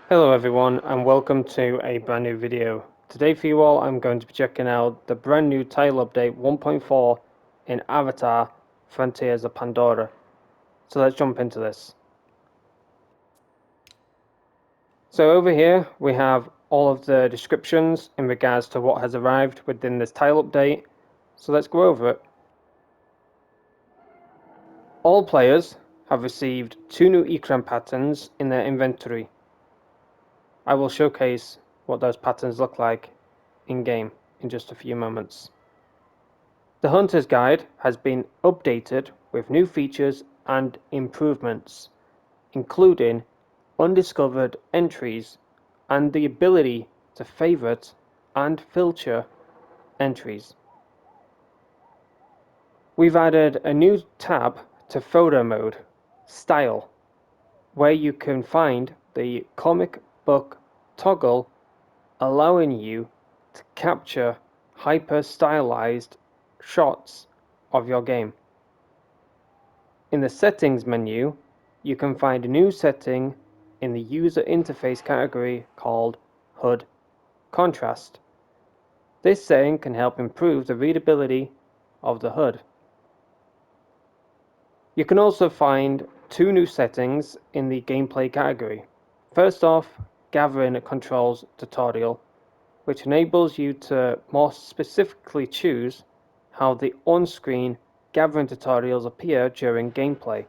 Hello everyone and welcome to a brand new video. Today for you all I'm going to be checking out the brand new tile update 1.4 in Avatar Frontiers of Pandora. So let's jump into this. So over here we have all of the descriptions in regards to what has arrived within this tile update. So let's go over it. All players have received 2 new ikran patterns in their inventory. I will showcase what those patterns look like in game in just a few moments. The Hunter's Guide has been updated with new features and improvements, including undiscovered entries and the ability to favorite and filter entries. We've added a new tab to photo mode, Style, where you can find the comic book toggle, allowing you to capture hyper-stylized shots of your game. In the Settings menu, you can find a new setting in the User Interface category called HUD Contrast. This setting can help improve the readability of the HUD. You can also find 2 new settings in the Gameplay category. First off, Gathering Controls Tutorial, which enables you to more specifically choose how the on-screen gathering tutorials appear during gameplay.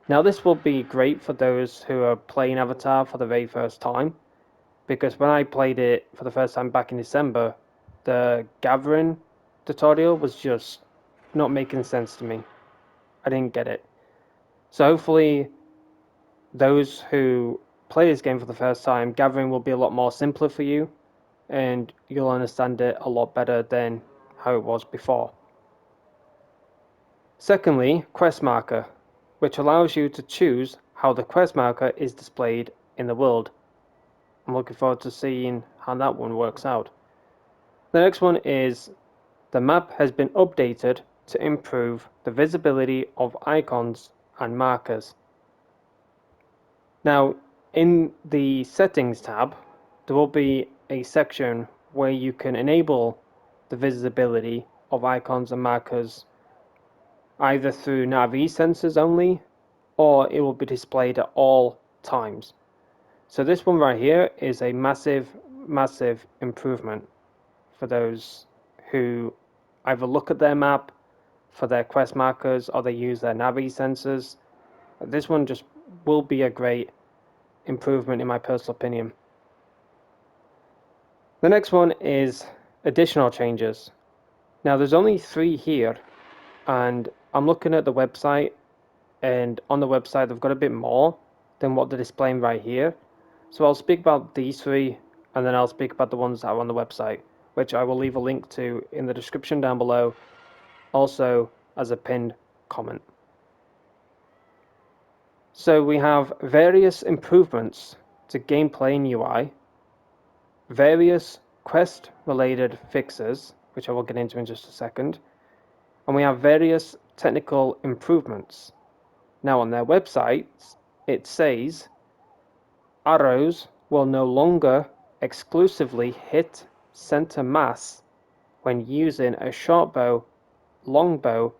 Now this will be great for those who are playing Avatar for the very first time, because when I played it for the first time back in December, the gathering tutorial was just not making sense to me. I didn't get it. So hopefully those who play this game for the first time, gathering will be a lot more simpler for you, and you'll understand it a lot better than how it was before. Secondly, Quest Marker, which allows you to choose how the quest marker is displayed in the world. I'm looking forward to seeing how that one works out. The next one is the map has been updated to improve the visibility of icons and markers. Now, in the Settings tab, there will be a section where you can enable the visibility of icons and markers either through nav sensors only, or it will be displayed at all times. So this one right here is a massive improvement for those who either look at their map for their quest markers or they use their nav sensors. This one just will be a great improvement in my personal opinion. The next one is additional changes. Now there's only 3 here, and I'm looking at the website, and on the website they've got a bit more than what they're displaying right here. So I'll speak about these 3, and then I'll speak about the ones that are on the website, which I will leave a link to in the description down below, also as a pinned comment. So we have various improvements to gameplay and UI, various quest related fixes, which I will get into in just a second, and we have various technical improvements. Now on their website it says arrows will no longer exclusively hit center mass when using a short bow, long bow,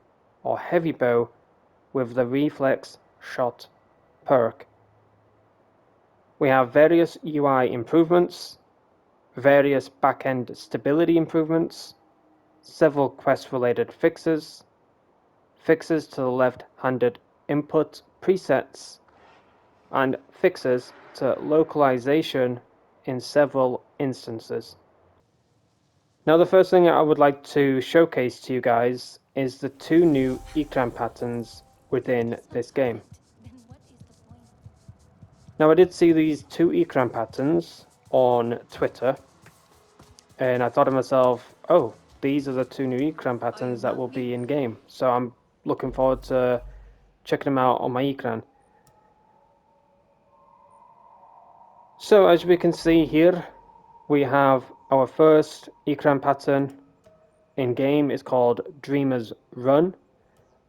or heavy bow with the reflex shot perk. We have various UI improvements, various back-end stability improvements, several quest-related fixes, fixes to the left-handed input presets, and fixes to localization in several instances. Now the first thing I would like to showcase to you guys is the 2 new ikran patterns within this game. Now I did see these 2 ikran patterns on Twitter, and I thought to myself, oh, these are the 2 new ikran patterns that will be in game, so I'm looking forward to checking them out on my ikran. So as we can see here, we have our first ikran pattern in game is called Dreamer's Run,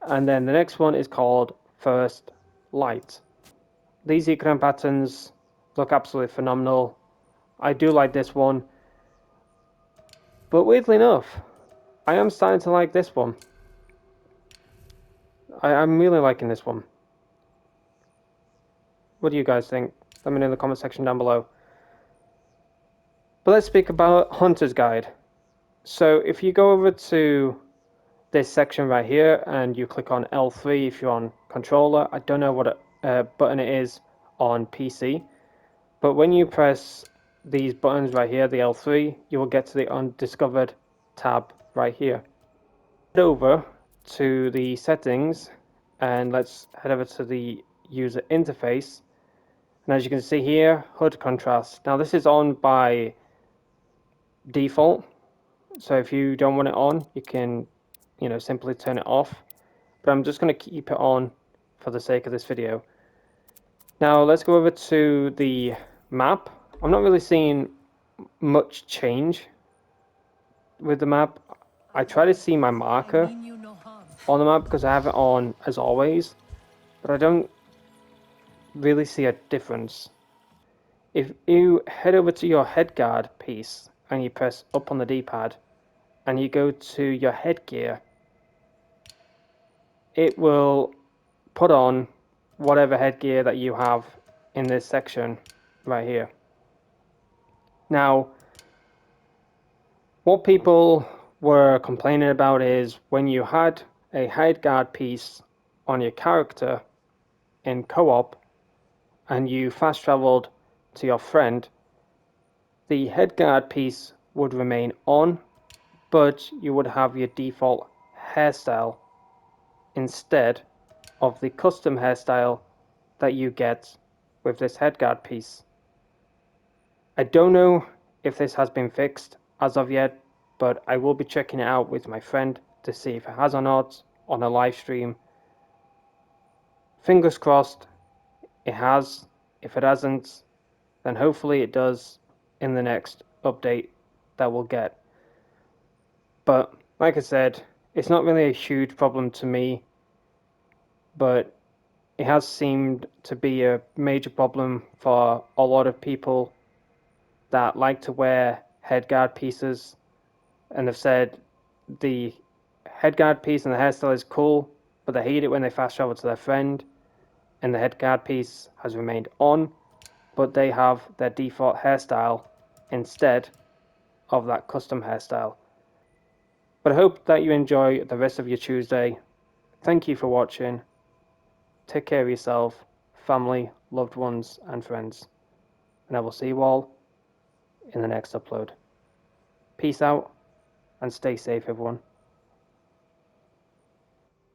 and then the next one is called First Light. These ikran patterns, look absolutely phenomenal. I do like this one. But weirdly enough, I am starting to like this one. I'm really liking this one. What do you guys think? Let me know in the comment section down below. But let's speak about Hunter's Guide. So if you go over to this section right here and you click on L3 if you're on controller, I don't know what button it is on PC, but when you press these buttons right here, the L3, you will get to the undiscovered tab right here. Head over to the settings and let's head over to the user interface. And as you can see here, HUD contrast. Now this is on by default, so if you don't want it on, you can, simply turn it off. But I'm just going to keep it on for the sake of this video. Now let's go over to the map. I'm not really seeing much change with the map. I try to see my marker on the map because I have it on as always, but I don't really see a difference. If you head over to your headguard piece and you press up on the D-pad and you go to your headgear, it will put on whatever headgear that you have in this section right here. Now, what people were complaining about is when you had a headguard piece on your character in co-op and you fast traveled to your friend, the headguard piece would remain on, but you would have your default hairstyle instead of the custom hairstyle that you get with this headguard piece. I don't know if this has been fixed as of yet, but I will be checking it out with my friend to see if it has or not on a live stream. Fingers crossed it has. If it hasn't, then hopefully it does in the next update that we'll get. But like I said, it's not really a huge problem to me, but it has seemed to be a major problem for a lot of people that like to wear headguard pieces, and have said the headguard piece and the hairstyle is cool, but they hate it when they fast travel to their friend, and the headguard piece has remained on, but they have their default hairstyle instead of that custom hairstyle. But I hope that you enjoy the rest of your Tuesday. Thank you for watching. Take care of yourself, family, loved ones, and friends. And I will see you all in the next upload. Peace out and stay safe, everyone.